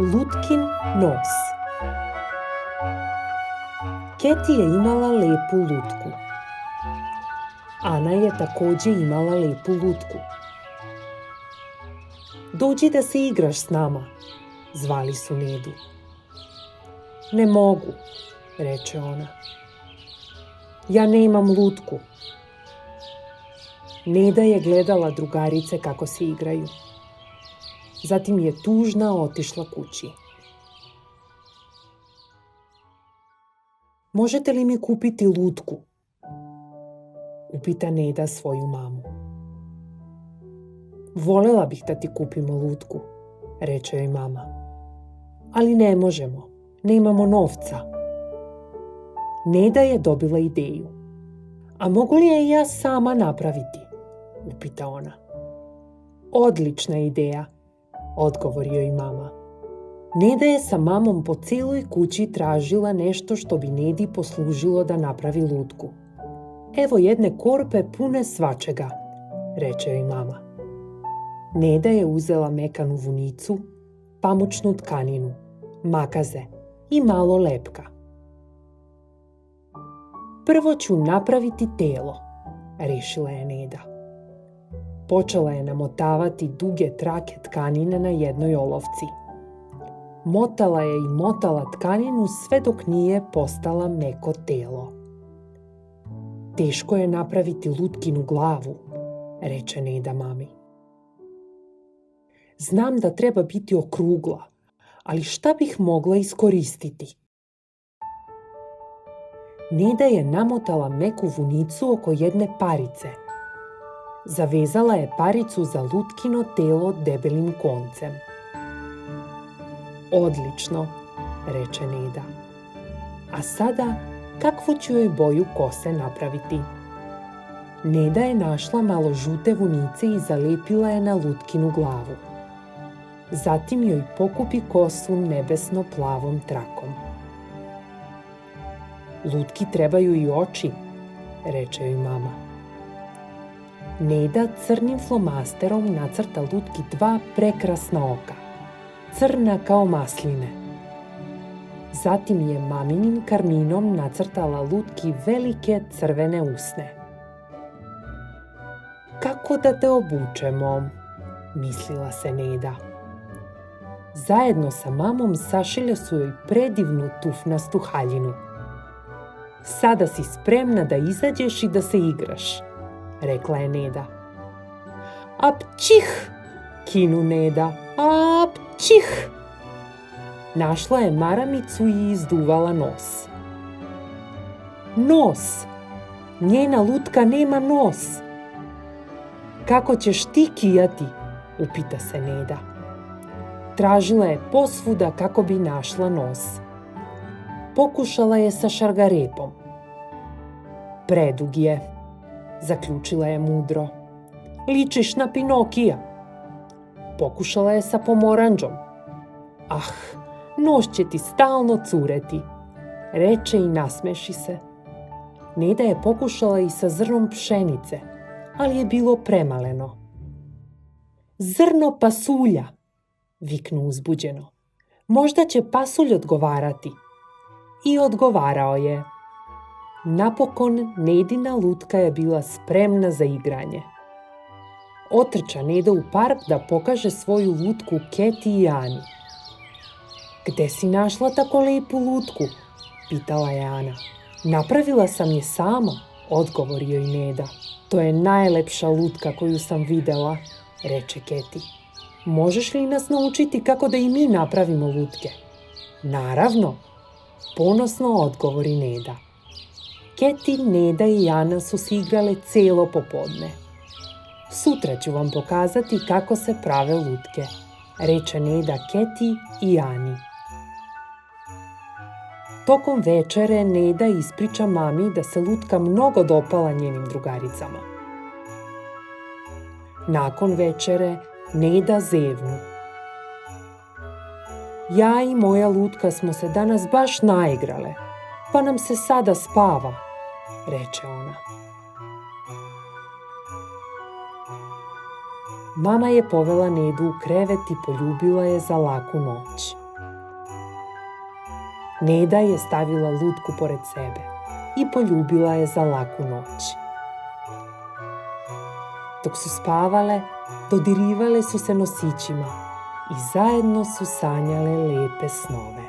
Lutkin nos. Keti je imala lepu lutku. Ana je također imala lepu lutku. Dođi da se igraš s nama, zvali su Nedu. Ne mogu, reče ona. Ja nemam lutku. Neda je gledala drugarice kako se igraju. Zatim je tužna otišla kući. Možete li mi kupiti lutku? Upita Neda svoju mamu. Volela bih da ti kupimo lutku, reče joj mama. Ali ne možemo, nemamo novca. Neda je dobila ideju. A mogu li je ja sama napraviti? Upita ona. Odlična ideja, odgovori joj mama. Neda je sa mamom po cijeloj kući tražila nešto što bi Nedi poslužilo da napravi lutku. Evo jedne korpe pune svačega, reče joj mama. Neda je uzela mekanu vunicu, pamučnu tkaninu, makaze i malo lepka. Prvo ću napraviti telo, rešila je Neda. Počela je namotavati duge trake tkanine na jednoj olovci. Motala je i motala tkaninu sve dok nije postala meko telo. Teško je napraviti lutkinu glavu, reče Neda mami. Znam da treba biti okrugla, ali šta bih mogla iskoristiti? Neda je namotala meku vunicu oko jedne parice. Zavezala je paricu za lutkino telo debelim koncem. Odlično, reče Neda. A sada, kakvu ću joj boju kose napraviti? Neda je našla malo žute vunice i zalepila je na lutkinu glavu. Zatim joj pokupi kosu nebesno-plavom trakom. Lutki trebaju i oči, reče joj mama. Neda crnim flomasterom nacrta lutki 2 prekrasna oka, crna kao masline. Zatim je maminim karminom nacrtala lutki velike crvene usne. Kako da te obučemo, mislila se Neda. Zajedno sa mamom sašile su joj predivnu tufnastu haljinu. Sada si spremna da izađeš i da se igraš, rekla je Neda. Apčih, kinu Neda, apčih. Našla je maramicu i izduvala nos. Nos! Njena lutka nema nos. Kako ćeš ti kijati? Upita se Neda. Tražila je posvuda kako bi našla nos. Pokušala je sa šargarepom. Predug je, zaključila je mudro. Ličiš na Pinokija. Pokušala je sa pomoranđom. Ah, nos će ti stalno cureti, reče i nasmeši se. Neda je pokušala i sa zrnom pšenice, ali je bilo premaleno. Zrno pasulja, viknu uzbuđeno. Možda će pasulj odgovarati. I odgovarao je. Napokon Nedina lutka je bila spremna za igranje. Otrča Neda u park da pokaže svoju lutku Keti i Ani. Gde si našla tako lepu lutku? Pitala je Ana. Napravila sam je sama, odgovori joj Neda. To je najlepša lutka koju sam videla, reče Keti. Možeš li nas naučiti kako da i mi napravimo lutke? Naravno, ponosno odgovori Neda. Keti, Neda i Ana su se igrale cijelo popodne. Sutra ću vam pokazati kako se prave lutke, reče Neda Keti i Ani. Tokom večere Neda ispriča mami da se lutka mnogo dopala njenim drugaricama. Nakon večere Neda zevnu. Ja i moja lutka smo se danas baš naigrale, pa nam se sada spava, reče ona. Mama je povela Nedu u krevet i poljubila je za laku noć. Neda je stavila lutku pored sebe i poljubila je za laku noć. Dok su spavale, dodirivale su se nosićima i zajedno su sanjale lepe snove.